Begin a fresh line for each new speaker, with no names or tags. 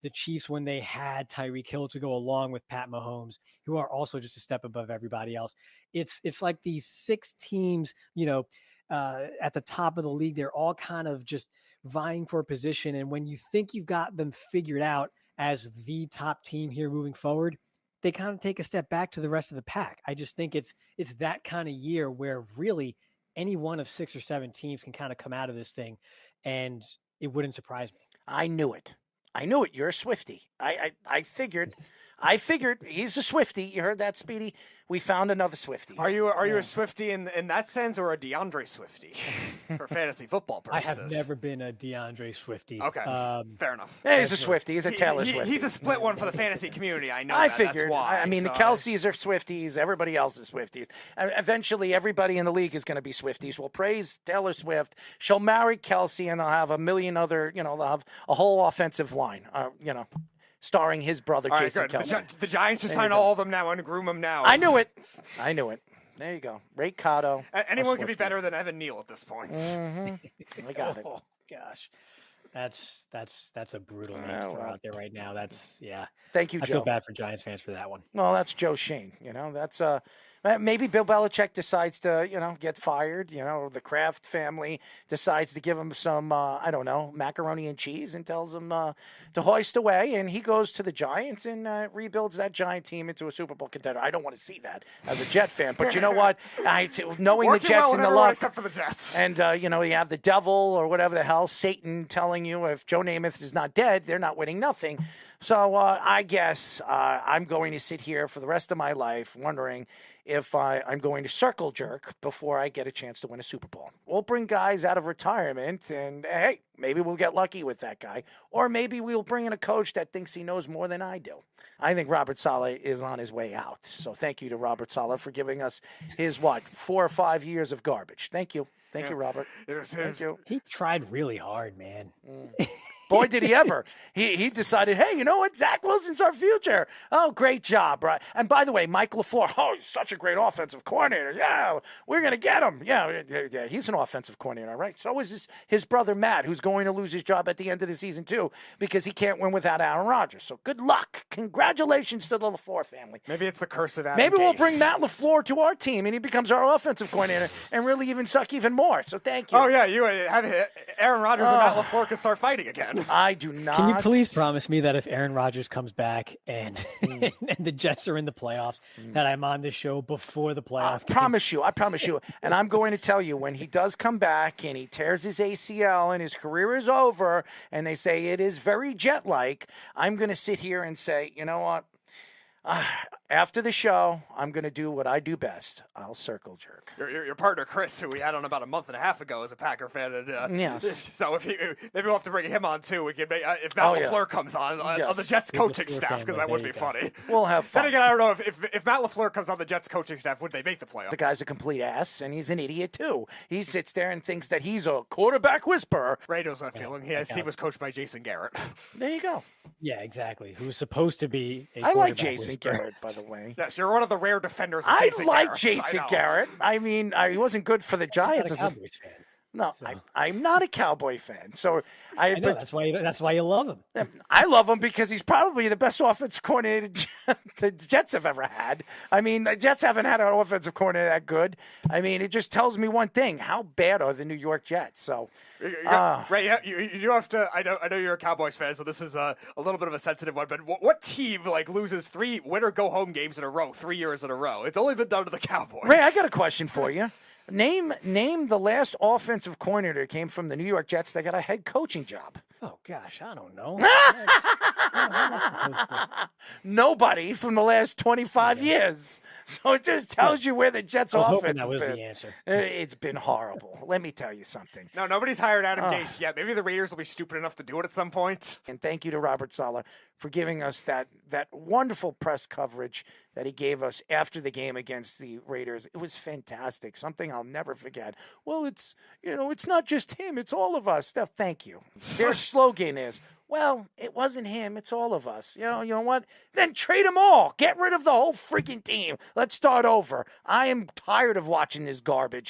the Chiefs when they had Tyreek Hill to go along with Pat Mahomes, who are also just a step above everybody else. It's like these 6 teams, at the top of the league, they're all kind of just vying for a position. And when you think you've got them figured out as the top team here moving forward, they kind of take a step back to the rest of the pack. I just think it's that kind of year where really any one of 6 or 7 teams can kind of come out of this thing, and it wouldn't surprise me.
I knew it. You're a Swiftie. I figured he's a Swiftie. You heard that, Speedy? We found another Swiftie.
Are you a Swiftie in that sense, or a DeAndre Swiftie for fantasy football purposes?
I have never been a DeAndre Swiftie.
Okay, fair enough.
Yeah, he's a Swiftie. He's a Taylor Swiftie.
He's a split one for the fantasy community. I know.
I figured.
That's why.
I mean, the Kelseys are Swifties. Everybody else is Swifties. Eventually, everybody in the league is going to be Swifties. We'll praise Taylor Swift. She'll marry Kelsey, and they'll have a million other. They'll have a whole offensive line. Starring his brother, Jason Garrett.
The Giants should sign all of them now and groom them now.
I knew it. There you go. Ray Cotto.
Anyone can be better than Evan Neal at this point.
Mm-hmm. I got it.
Oh, gosh. That's a brutal name to throw out there right now.
Thank you, Joe.
I feel bad for Giants fans for that one.
Well, that's Joe Shane. That's maybe Bill Belichick decides to, get fired. The Kraft family decides to give him some, macaroni and cheese and tells him to hoist away. And he goes to the Giants and rebuilds that Giant team into a Super Bowl contender. I don't want to see that as a Jet fan. But you know what? Knowing the Jets and the luck.
Except for the Jets.
And, you have the devil or whatever the hell, Satan, telling you if Joe Namath is not dead, they're not winning nothing. So I guess I'm going to sit here for the rest of my life wondering if I'm going to circle jerk before I get a chance to win a Super Bowl. We'll bring guys out of retirement, and hey, maybe we'll get lucky with that guy. Or maybe we'll bring in a coach that thinks he knows more than I do. I think Robert Saleh is on his way out. So thank you to Robert Saleh for giving us his, 4 or 5 years of garbage. Thank you. Thank you, Robert. Thank you.
He tried really hard, man.
Boy, did he ever. He decided, hey, you know what? Zach Wilson's our future. Oh, great job, right? And by the way, Mike LaFleur, he's such a great offensive coordinator. Yeah, we're going to get him. Yeah, he's an offensive coordinator, right? So is his brother Matt, who's going to lose his job at the end of the season, too, because he can't win without Aaron Rodgers. So good luck. Congratulations to the LaFleur family.
Maybe it's the curse of Adam
Maybe
Gase.
We'll bring Matt LaFleur to our team, and he becomes our offensive coordinator and really even suck even more. So thank you.
Oh, yeah, you have Aaron Rodgers and Matt LaFleur can start fighting again.
I do not.
Can you please promise me that if Aaron Rodgers comes back and and the Jets are in the playoffs, that I'm on this show before the playoffs?
I promise you. And I'm going to tell you, when he does come back and he tears his ACL and his career is over and they say it is very Jet-like, I'm going to sit here and say, you know what? After the show, I'm going to do what I do best. I'll circle jerk.
Your partner, Chris, who we had on about a month and a half ago, is a Packer fan. And,
yes.
So maybe we'll have to bring him on, too. We can make, if Matt LaFleur comes on the Jets coaching staff, because that would be funny.
We'll have fun.
Then again, I don't know if Matt LaFleur comes on the Jets coaching staff, would they make the playoffs?
The guy's a complete ass, and he's an idiot, too. He sits there and thinks that he's a quarterback whisperer.
Ray knows that feeling. His team was coached by Jason Garrett.
There you go.
Yeah, exactly. Who's supposed to be a
I like Jason
whisperer.
Garrett, by the way.
Yes, you're one of the rare defenders of
I
Jason
like
Garrett.
Jason Garrett. I mean, he wasn't good for the Giants.
I'm not a Cowboys fan.
No, so. I'm not a Cowboy fan. So
I know, that's why you love him.
I love him because he's probably the best offensive coordinator the Jets have ever had. I mean, the Jets haven't had an offensive coordinator that good. I mean, it just tells me one thing: how bad are the New York Jets? So,
Ray, you have to. I know you're a Cowboys fan, so this is a little bit of a sensitive one. But what team loses 3 win or go home games in a row, 3 years in a row? It's only been done to the Cowboys.
Ray, I got a question for you. Name the last offensive coordinator that came from the New York Jets that got a head coaching job.
Oh, gosh, I don't know.
Nobody from the last 25 years. So it just tells you where the Jets' offense has been.
The answer.
It's been horrible. Let me tell you something.
No, nobody's hired Adam Gase yet. Maybe the Raiders will be stupid enough to do it at some point.
And thank you to Robert Saleh for giving us that wonderful press coverage that he gave us after the game against the Raiders. It was fantastic. Something I'll never forget. Well, it's not just him. It's all of us. Thank you. Their slogan is, well, it wasn't him. It's all of us. You know what? Then trade them all. Get rid of the whole freaking team. Let's start over. I am tired of watching this garbage.